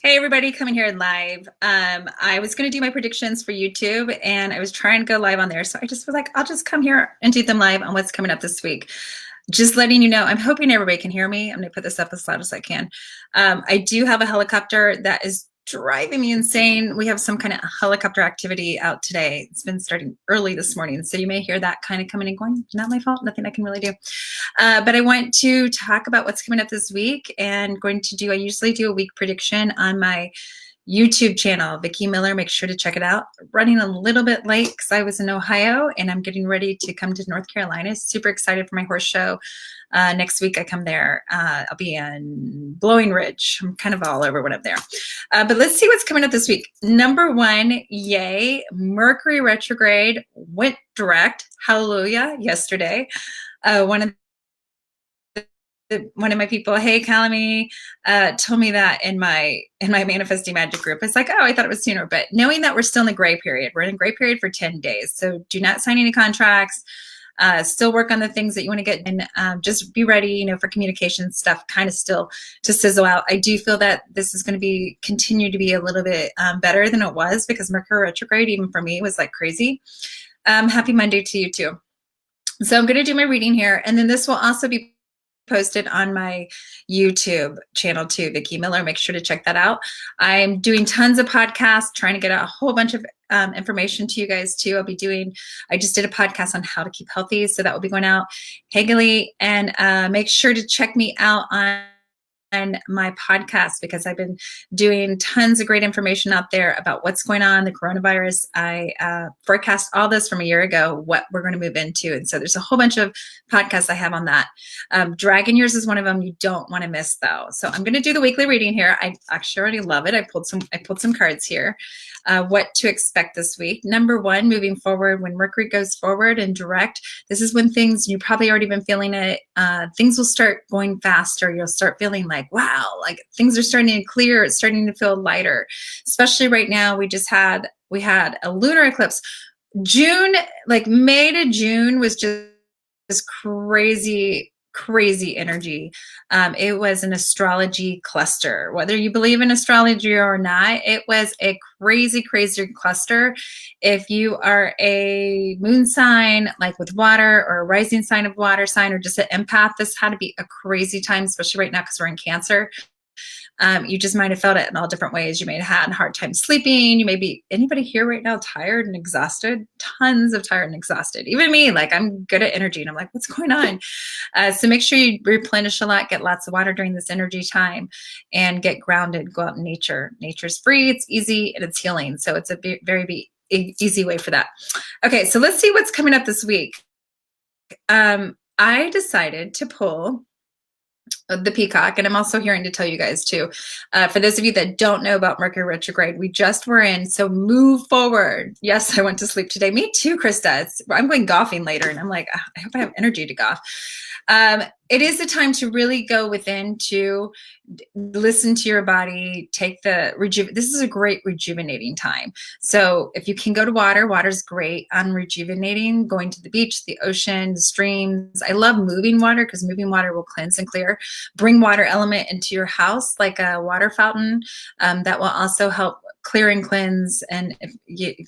Hey everybody, coming here live. I was going to do my predictions for YouTube and I was trying to go live on there. So I just was like, I'll just come here and do them live on what's coming up this week. Just letting you know, I'm hoping everybody can hear me. I'm going to put this up as loud as I can. I do have a helicopter that is driving me insane. We have some kind of helicopter activity out today. It's been starting early this morning. So you may hear that kind of coming and going. Not my fault, nothing I can really do. But I want to talk about what's coming up this week and I usually do a week prediction on my YouTube channel, Vicki Miller. Make sure to check it out. Running a little bit late because I was in Ohio and I'm getting ready to come to North Carolina. Super excited for my horse show. Next week I come there. I'll be in Blowing Ridge. I'm kind of all over when I'm there. But let's see what's coming up this week. Number one, yay, Mercury Retrograde went direct. Hallelujah, yesterday. One of my people, hey Calamy, told me that in my manifesting magic group. It's like, oh, I thought it was sooner, but knowing that we're still in the gray period, we're in a gray period for 10 days. So do not sign any contracts. Still work on the things that you want to get and just be ready, for communication stuff kind of still to sizzle out. I do feel that this is going to continue to be a little bit better than it was because Mercury retrograde, even for me, was like crazy. Happy Monday to you too. So I'm going to do my reading here. And then this will also be posted on my YouTube channel too, Vicki Miller. Make sure to check that out. I'm doing tons of podcasts, trying to get a whole bunch of information to you guys too. I just did a podcast on how to keep healthy. So that will be going out. Hegely, and make sure to check me out on my podcast because I've been doing tons of great information out there about what's going on, the coronavirus. I forecast all this from a year ago, what we're going to move into. And so there's a whole bunch of podcasts I have on that. Dragon Years is one of them you don't want to miss though. So I'm going to do the weekly reading here. I actually already love it. I pulled some cards here. What to expect this week. Number one, moving forward, when Mercury goes forward and direct, this is when you've probably already been feeling it, things will start going faster. You'll start feeling like, wow, like things are starting to clear. It's starting to feel lighter, especially right now. We had a lunar eclipse. June, like May to June was just crazy energy. It was an astrology cluster. Whether you believe in astrology or not, it was a crazy cluster. If you are a moon sign, like with water, or a rising sign of water sign, or just an empath, this had to be a crazy time, especially right now because we're in Cancer. You just might have felt it in all different ways. You may have had a hard time sleeping. You may be, anybody here right now tired and exhausted? Tons of tired and exhausted. Even me, like I'm good at energy and I'm like, what's going on? So make sure you replenish a lot, get lots of water during this energy time and get grounded, go out in nature. Nature's free, it's easy, and it's healing. So it's a very easy way for that. Okay, so let's see what's coming up this week. I decided to pull the peacock, and I'm also hearing to tell you guys too, for those of you that don't know about Mercury retrograde, we just were in, so move forward. Yes, I went to sleep today. Me too, Krista. I'm going golfing later and I'm like, I hope I have energy to golf. It is a time to really go within, to listen to your body, this is a great rejuvenating time. So if you can go to water's great on rejuvenating, going to the beach, the ocean, the streams. I love moving water because moving water will cleanse and clear. Bring water element into your house, like a water fountain. That will also help clear and cleanse. And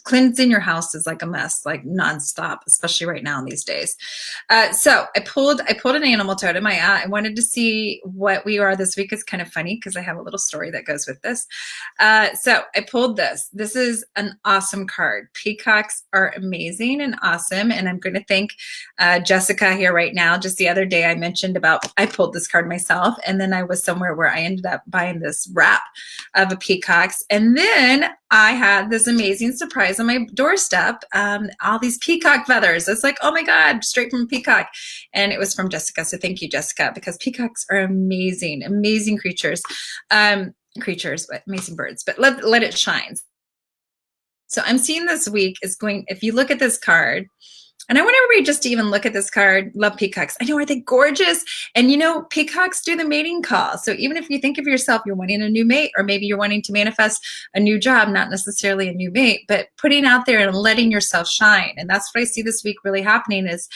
cleansing your house is like a mess, like nonstop, especially right now in these days. So I pulled an animal totem. I wanted to see what we are this week. It's kind of funny because I have a little story that goes with this. So I pulled this. This is an awesome card. Peacocks are amazing and awesome. And I'm going to thank Jessica here right now. Just the other day I pulled this card myself, and then I was somewhere where I ended up buying this wrap of a peacocks. And then I had this amazing surprise on my doorstep, all these peacock feathers. It's like, oh my God, straight from a peacock. And it was from Jessica. So thank you, Jessica, because peacocks are amazing creatures, but amazing birds, but let it shine. So I'm seeing this week if you look at this card, and I want everybody just to even look at this card. Love peacocks. I know, are they gorgeous? And peacocks do the mating call. So even if you think of yourself, you're wanting a new mate, or maybe you're wanting to manifest a new job, not necessarily a new mate, but putting out there and letting yourself shine. And that's what I see this week really happening is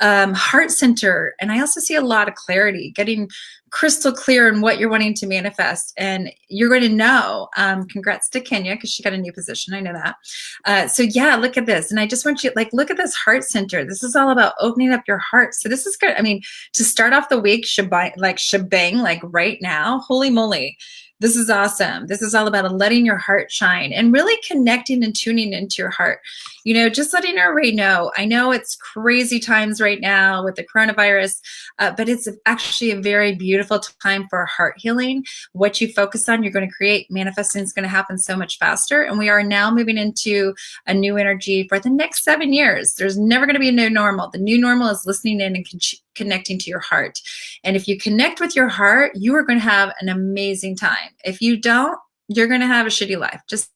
heart center. And I also see a lot of clarity, getting crystal clear in what you're wanting to manifest. And you're going to know, congrats to Kenya, because she got a new position. I know that. So yeah, look at this. And I just want you, like, look at this heart center. This is all about opening up your heart. So this is good. I mean, to start off the week, shebang, like right now, holy moly. This is awesome. This is all about letting your heart shine and really connecting and tuning into your heart. You know, just letting everybody know. I know it's crazy times right now with the coronavirus, but it's actually a very beautiful time for heart healing. What you focus on, you're going to create. Manifesting is going to happen so much faster. And we are now moving into a new energy for the next 7 years. There's never going to be a new normal. The new normal is listening in and connecting to your heart. And if you connect with your heart, you are going to have an amazing time. If you don't, you're going to have a shitty life. Just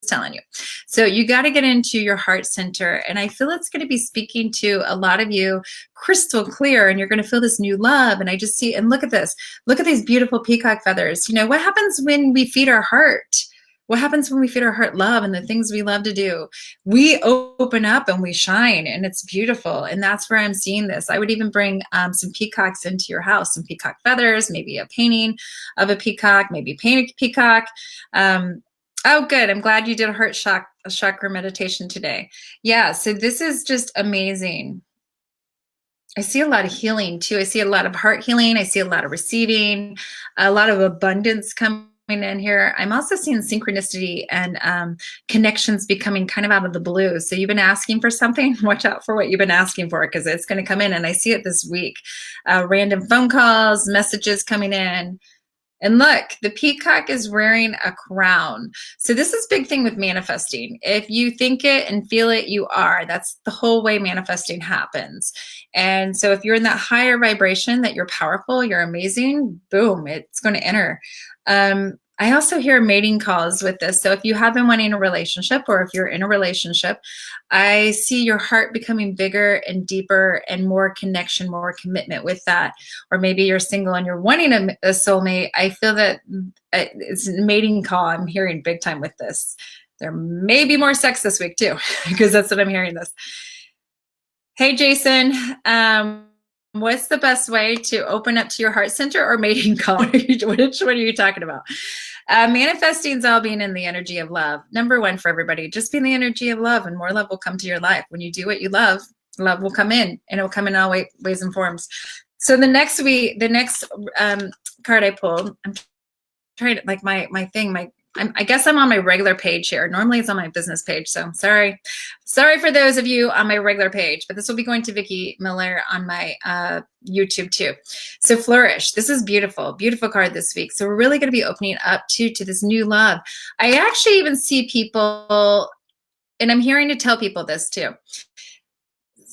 telling you. So you got to get into your heart center. And I feel it's going to be speaking to a lot of you crystal clear, and you're going to feel this new love. And I just see, and look at this, look at these beautiful peacock feathers. You know, what happens when we feed our heart? What happens when we feed our heart love and the things we love to do? We open up and we shine, and it's beautiful. And that's where I'm seeing this. I would even bring some peacocks into your house, some peacock feathers, maybe a painting of a peacock, maybe paint a peacock. Oh, good. I'm glad you did a heart chakra meditation today. Yeah, so this is just amazing. I see a lot of healing too. I see a lot of heart healing. I see a lot of receiving, a lot of abundance coming in here. I'm also seeing synchronicity and connections becoming kind of out of the blue. So you've been asking for something, watch out for what you've been asking for, because it's going to come in. And I see it this week. Random phone calls, messages coming in. And look, the peacock is wearing a crown. So this is a big thing with manifesting. If you think it and feel it, you are. That's the whole way manifesting happens. And so if you're in that higher vibration, that you're powerful, you're amazing, boom, it's going to enter. I also hear mating calls with this. So if you have been wanting a relationship, or if you're in a relationship, I see your heart becoming bigger and deeper and more connection, more commitment with that. Or maybe you're single and you're wanting a soulmate. I feel that it's a mating call. I'm hearing big time with this. There may be more sex this week too, because that's what I'm hearing this. Hey, Jason. What's the best way to open up to your heart center or mating call? Which one are you talking about? Manifesting is all being in the energy of love. Number one for everybody, just be in the energy of love, and more love will come to your life. When you do what you love, love will come in, and it will come in all ways and forms. So the next card I pulled, I'm trying to, like I guess I'm on my regular page here. Normally it's on my business page. So sorry for those of you on my regular page, but this will be going to Vicki Miller on my YouTube too. So flourish. This is beautiful, beautiful card this week. So we're really going to be opening up to this new love. I actually even see people, and I'm hearing to tell people this too.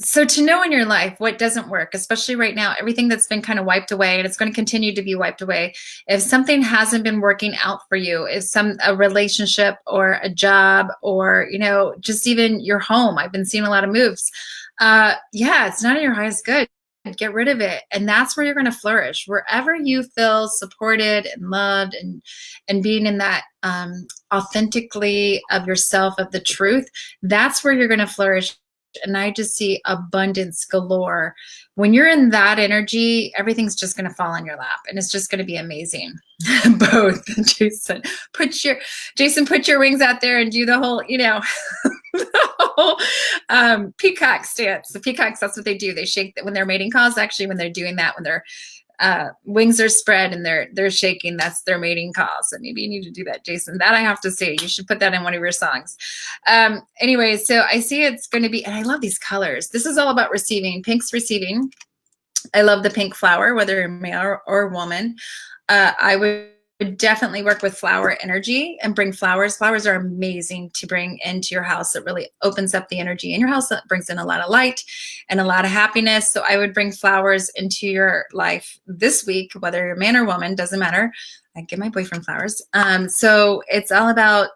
So to know in your life what doesn't work, especially right now, everything that's been kind of wiped away, and it's going to continue to be wiped away. If something hasn't been working out for you, if a relationship or a job, or, you know, just even your home, I've been seeing a lot of moves. Yeah, it's not in your highest good. Get rid of it. And that's where you're going to flourish. Wherever you feel supported and loved, and being in that authentically of yourself, of the truth, that's where you're going to flourish. And I just see abundance galore. When you're in that energy, everything's just going to fall on your lap, and it's just going to be amazing. Both. Jason, put your wings out there and do the whole, you know, the whole peacock stance. The peacocks, that's what they do. They shake when they're mating calls. Actually, when they're doing that, when their wings are spread and they're shaking, that's their mating call. So maybe you need to do that, Jason. That I have to say, you should put that in one of your songs. Anyway, so I see it's going to be, and I love these colors. This is all about receiving. Pink's receiving. I love the pink flower, whether you're male or woman. I would definitely work with flower energy and bring flowers. Flowers are amazing to bring into your house. It really opens up the energy in your house. That brings in a lot of light and a lot of happiness. So I would bring flowers into your life this week, whether you're a man or woman, doesn't matter. I give my boyfriend flowers. So it's all about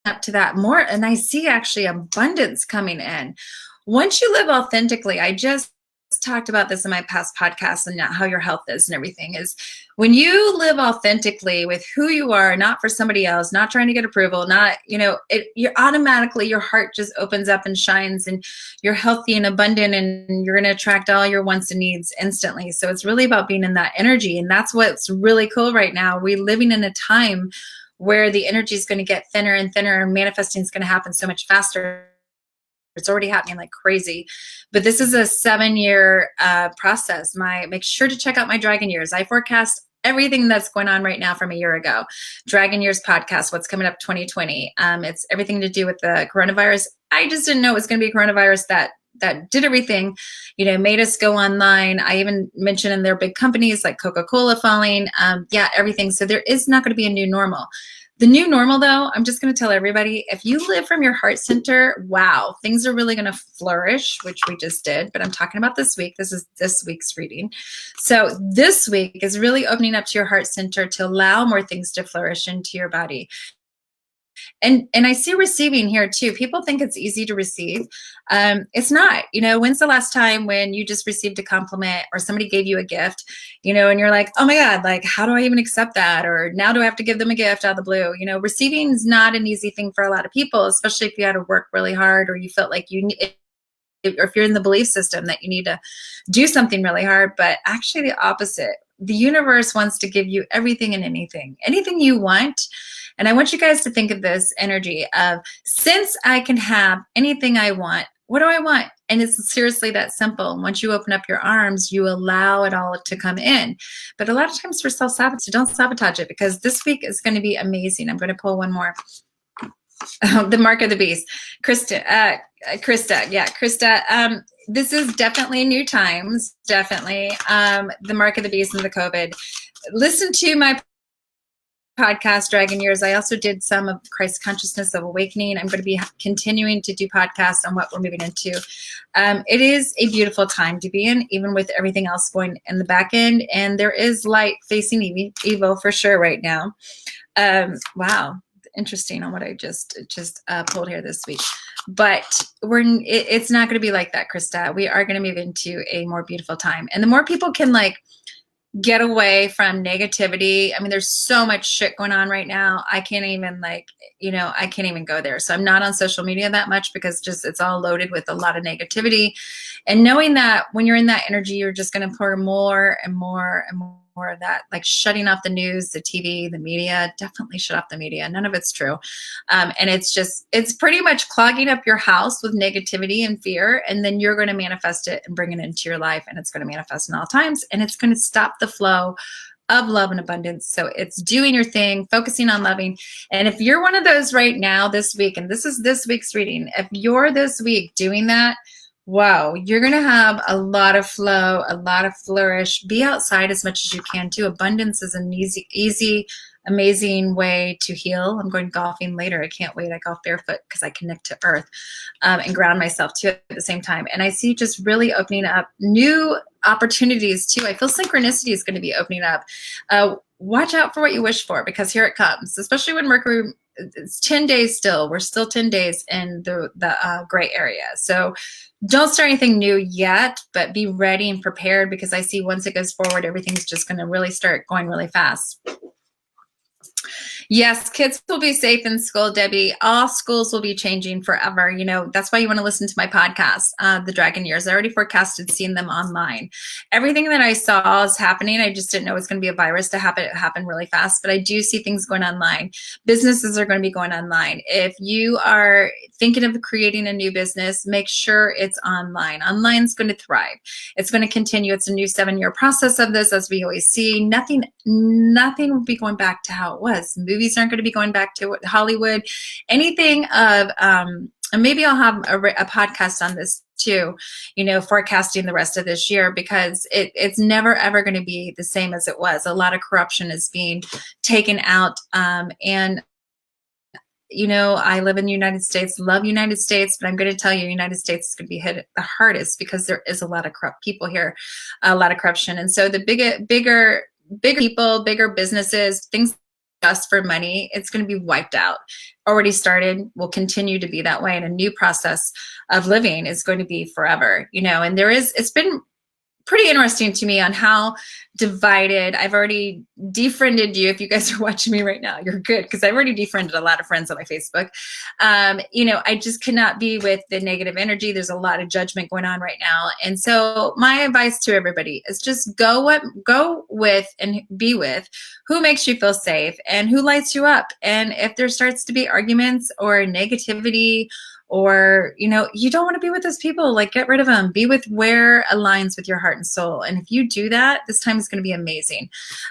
up to that more. And I see actually abundance coming in. Once you live authentically, I just talked about this in my past podcasts and how your health is and everything, is when you live authentically with who you are, not for somebody else, not trying to get approval, not, you're automatically, your heart just opens up and shines, and you're healthy and abundant, and you're going to attract all your wants and needs instantly. So it's really about being in that energy. And that's what's really cool right now. We're living in a time where the energy is going to get thinner and thinner, and manifesting is going to happen so much faster. It's already happening like crazy. But this is a 7-year process. Make sure to check out my Dragon Years. I forecast everything that's going on right now from a year ago. Dragon Years podcast, what's coming up 2020. It's everything to do with the coronavirus. I just didn't know it was going to be a coronavirus that did everything, made us go online. I even mentioned in their big companies like Coca-Cola falling, everything. So there is not going to be a new normal. The new normal, though, I'm just going to tell everybody, if you live from your heart center, wow, things are really going to flourish, which we just did. But I'm talking about this week. This is this week's reading. So this week is really opening up to your heart center to allow more things to flourish into your body. And I see receiving here too. People think it's easy to receive. It's not. When's the last time when you just received a compliment or somebody gave you a gift, and you're like, oh my God, like, how do I even accept that? Or now do I have to give them a gift out of the blue? Receiving is not an easy thing for a lot of people, especially if you had to work really hard, or you felt like or if you're in the belief system that you need to do something really hard. But actually the opposite. The universe wants to give you everything and anything you want. And I want you guys to think of this energy of, since I can have anything I want, what do I want? And it's seriously that simple. Once you open up your arms, you allow it all to come in. But a lot of times we're self-sabotage, so don't sabotage it, because this week is going to be amazing. I'm going to pull one more. The Mark of the Beast. Krista. This is definitely new times, definitely. The Mark of the Beast and the COVID. Listen to my podcast, Dragon Years. I also did some of Christ Consciousness of Awakening. I'm going to be continuing to do podcasts on what we're moving into. It is a beautiful time to be in, even with everything else going in the back end. And there is light facing evil for sure right now. Wow. Interesting on what I just pulled here this week. But it's not going to be like that, Krista. We are going to move into a more beautiful time. And the more people can get away from negativity. I mean, there's so much shit going on right now. I can't even I can't even go there. So I'm not on social media that much, because it's all loaded with a lot of negativity. And knowing that when you're in that energy, you're just going to pour more and more and more of that, like shutting off the news, the TV, the media. Definitely shut off the media. None of it's true. And it's pretty much clogging up your house with negativity and fear. And then you're going to manifest it and bring it into your life. And it's going to manifest in all times. And it's going to stop the flow of love and abundance. So it's doing your thing, focusing on loving. And if you're one of those right now this week, and this is this week's reading, if you're this week doing that, wow, you're going to have a lot of flow, a lot of flourish. Be outside as much as you can too. Abundance is an easy, amazing way to heal. I'm going golfing later. I can't wait. I golf barefoot because I connect to earth and ground myself too at the same time. And I see just really opening up new opportunities too. I feel synchronicity is going to be opening up. Watch out for what you wish for, because here it comes, especially when Mercury, it's 10 days still. We're still 10 days in the gray area. So don't start anything new yet, but be ready and prepared, because I see once it goes forward, everything's just going to really start going really fast. Yes, kids will be safe in school, Debbie. All schools will be changing forever. That's why you want to listen to my podcast, The Dragon Years. I already forecasted seeing them online. Everything that I saw is happening. I just didn't know it was going to be a virus to happen really fast, but I do see things going online. Businesses are going to be going online. If you are thinking of creating a new business, make sure it's online. Online's going to thrive. It's going to continue. It's a new 7-year process of this, as we always see. Nothing will be going back to how it was. Movies aren't going to be going back to Hollywood. Anything of, and maybe I'll have a podcast on this too, forecasting the rest of this year, because it's never, ever going to be the same as it was. A lot of corruption is being taken out. And I live in the United States, love United States, but I'm going to tell you, United States is going to be hit the hardest, because there is a lot of corrupt people here, a lot of corruption. And so the bigger people, bigger businesses, things just for money, it's going to be wiped out. Already started, will continue to be that way. And a new process of living is going to be forever, and it's been pretty interesting to me on how divided. I've already defriended you. If you guys are watching me right now, you're good, because I've already defriended a lot of friends on my Facebook. I just cannot be with the negative energy. There's a lot of judgment going on right now. And so my advice to everybody is just go with and be with who makes you feel safe and who lights you up. And if there starts to be arguments or negativity, or, you don't want to be with those people, like, get rid of them. Be with where aligns with your heart and soul. And if you do that, this time is going to be amazing.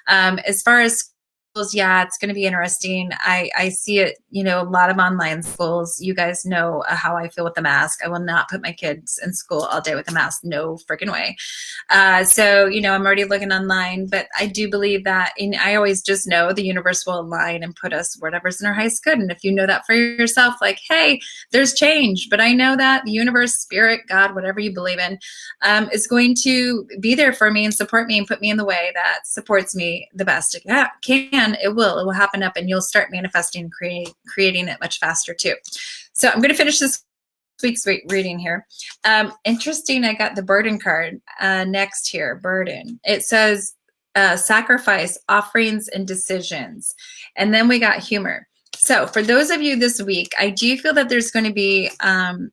As far as schools, yeah, it's going to be interesting. I see it, a lot of online schools. You guys know how I feel with the mask. I will not put my kids in school all day with a mask. No freaking way. So, I'm already looking online, but I do believe that, and I always just know the universe will align and put us whatever's in our highest good. And if you know that for yourself, like, hey, there's change, but I know that the universe, spirit, God, whatever you believe in, is going to be there for me and support me and put me in the way that supports me the best it can. It will happen up, and you'll start manifesting and creating it much faster too. So I'm going to finish this week's reading here. Interesting. I got the burden card next here. Burden. It says sacrifice, offerings, and decisions. And then we got humor. So for those of you this week, I do feel that there's going to be, I'm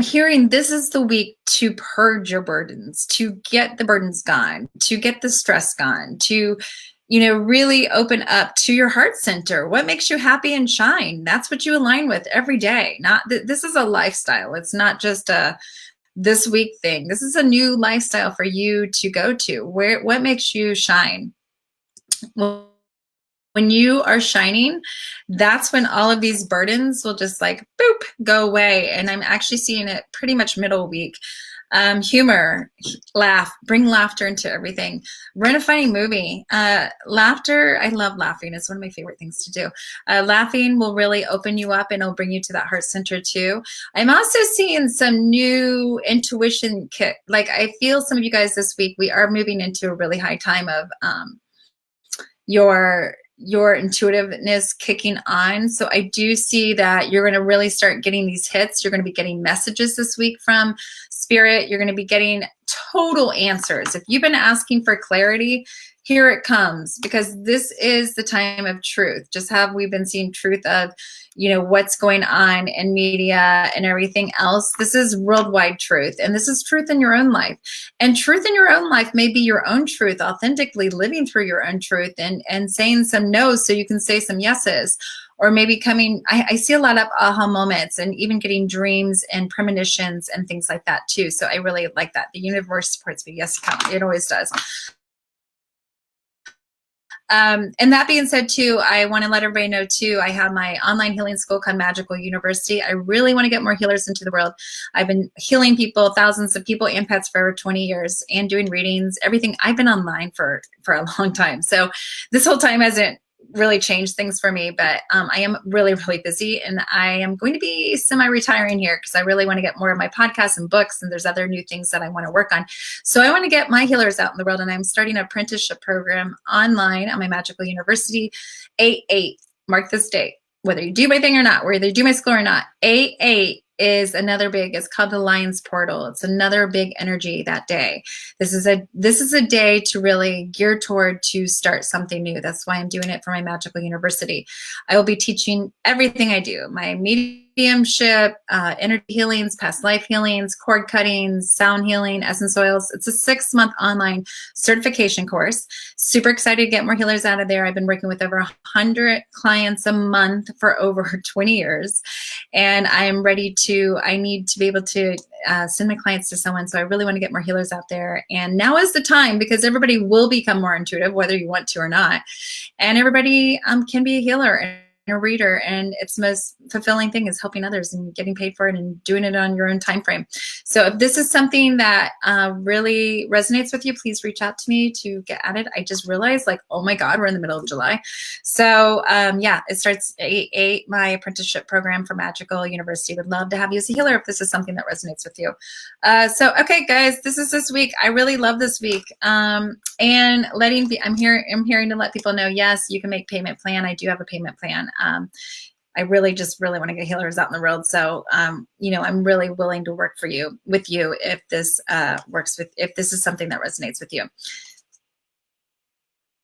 hearing this is the week to purge your burdens, to get the burdens gone, to get the stress gone, to really open up to your heart center. What makes you happy and shine? That's what you align with every day. Not this is a lifestyle. It's not just a this week thing. This is a new lifestyle for you to go to. What makes you shine? Well, when you are shining, that's when all of these burdens will just like boop go away. And I'm actually seeing it pretty much middle week. Humor, laugh, bring laughter into everything. Rent a funny movie. Laughter, I love laughing. It's one of my favorite things to do. Laughing will really open you up and it'll bring you to that heart center too. I'm also seeing some new intuition kick. Like, I feel some of you guys this week, we are moving into a really high time of your intuitiveness kicking on. So I do see that you're going to really start getting these hits. You're going to be getting messages this week from spirit. You're going to be getting total answers. If you've been asking for clarity, here it comes, because this is the time of truth. Just have we been seeing truth of, what's going on in media and everything else. This is worldwide truth. And this is truth in your own life. And truth in your own life may be your own truth, authentically living through your own truth and saying some no's so you can say some yeses. Or maybe I see a lot of aha moments and even getting dreams and premonitions and things like that too. So I really like that. The universe supports me. Yes, it always does. And that being said too, I want to let everybody know too, I have my online healing school called Magical University. I really want to get more healers into the world. I've been healing people, thousands of people and pets for over 20 years and doing readings, everything. I've been online for a long time. So this whole time hasn't really changed things for me, but I am really, really busy, and I am going to be semi-retiring here because I really want to get more of my podcasts and books, and there's other new things that I want to work on. So I want to get my healers out in the world, and I'm starting an apprenticeship program online on my Magical University. 8/8, mark this date. Whether you do my thing or not, whether you do my school or not, 8/8 is another big, it's called the Lion's Portal. It's another big energy that day. This is a day to really gear toward to start something new. That's why I'm doing it for my Magical University. I will be teaching everything I do, my mediumship, energy healings, past life healings, cord cuttings, sound healing, essence oils. It's a 6-month online certification course. Super excited to get more healers out of there. I've been working with over 100 clients a month for over 20 years. And I need to be able to send my clients to someone. So I really want to get more healers out there. And now is the time, because everybody will become more intuitive, whether you want to or not. And everybody can be a healer and a reader, and it's the most fulfilling thing is helping others and getting paid for it and doing it on your own time frame. So if this is something that really resonates with you, please reach out to me to get at it. I just realized, like, oh my God, we're in the middle of July. So yeah, it starts 8/8, my apprenticeship program for Magical University. Would love to have you as a healer if this is something that resonates with you. So okay, guys, this is this week. I really love this week. And I'm hearing to let people know, yes, you can make payment plan. I do have a payment plan. I really just really want to get healers out in the world. So, you know, I'm really willing to work with you if this if this is something that resonates with you.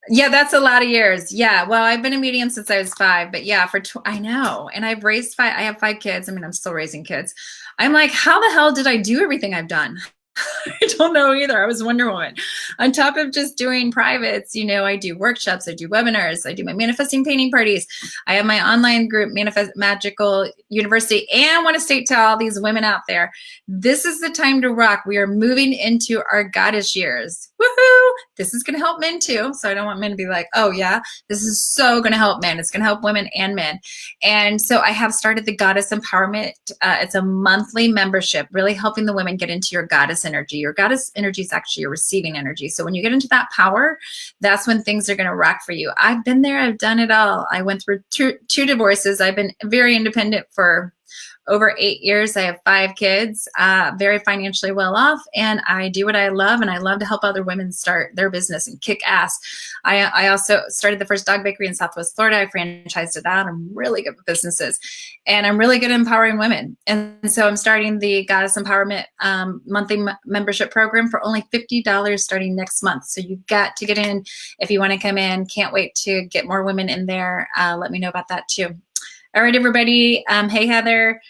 Yeah, that's a lot of years. Yeah. Well, I've been a medium since I was 5, but yeah, I know. And I've raised 5. I have 5 kids. I mean, I'm still raising kids. I'm like, how the hell did I do everything I've done? I don't know either. I was Wonder Woman. On top of just doing privates, you know, I do workshops, I do webinars, I do my manifesting painting parties. I have my online group, Manifest Magical University, and want to state to all these women out there, this is the time to rock. We are moving into our goddess years. Woohoo! This is going to help men too. So I don't want men to be like, oh yeah, this is so going to help men. It's going to help women and men. And so I have started the Goddess Empowerment. It's a monthly membership, really helping the women get into your goddess energy. Your goddess energy is actually your receiving energy. So when you get into that power, that's when things are going to rock for you. I've been there. I've done it all. I went through two divorces. I've been very independent for over 8 years. I have 5 kids, very financially well off, and I do what I love, and I love to help other women start their business and kick ass. I also started the first dog bakery in Southwest Florida. I franchised it out. I'm really good with businesses, and I'm really good at empowering women. And so I'm starting the Goddess Empowerment monthly membership program for only $50 starting next month. So you've got to get in if you want to come in. Can't wait to get more women in there. Let me know about that too. All right, everybody. Hey, Heather.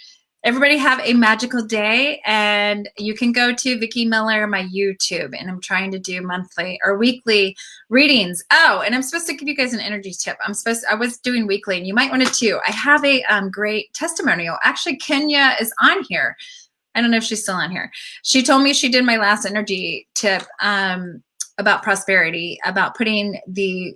Everybody have a magical day, and you can go to Vicki Miller, my YouTube, and I'm trying to do monthly or weekly readings. Oh, and I'm supposed to give you guys an energy tip. I was doing weekly, and you might want to too. I have a great testimonial. Actually, Kenya is on here. I don't know if she's still on here. She told me she did my last energy tip about prosperity, about putting the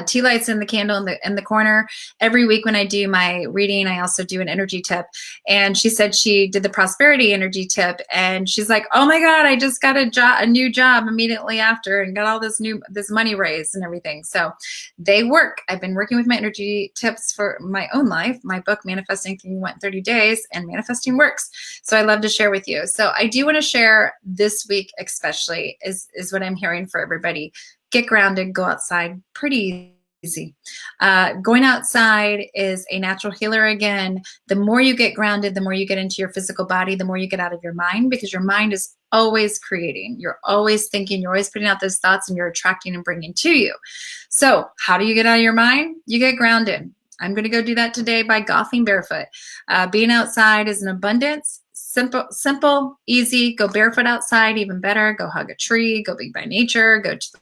tea lights in the candle in the corner. Every week when I do my reading, I also do an energy tip. And she said she did the prosperity energy tip, and she's like, "Oh my God, I just got a new job immediately after, and got all this money raised and everything." So they work. I've been working with my energy tips for my own life. My book, Manifesting Thing, went 30 days, and manifesting works. So I love to share with you. So I do want to share this week, especially is what I'm hearing for everybody. Get grounded, go outside, pretty easy. Going outside is a natural healer again. The more you get grounded, the more you get into your physical body, the more you get out of your mind, because your mind is always creating. You're always thinking, you're always putting out those thoughts, and you're attracting and bringing to you. So how do you get out of your mind? You get grounded. I'm going to go do that today by golfing barefoot. Being outside is an abundance. Simple, easy. Go barefoot outside, even better. Go hug a tree, go be by nature, go to the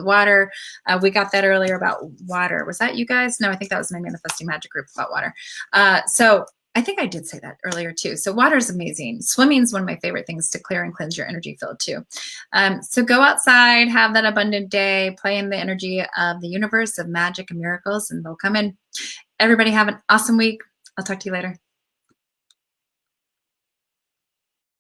water. We got that earlier about water. Was that you guys? No, I think that was my Manifesting Magic group about water. So I think I did say that earlier too. So water is amazing. Swimming is one of my favorite things to clear and cleanse your energy field too. So go outside, have that abundant day, play in the energy of the universe of magic and miracles, and they'll come in. Everybody have an awesome week. I'll talk to you later.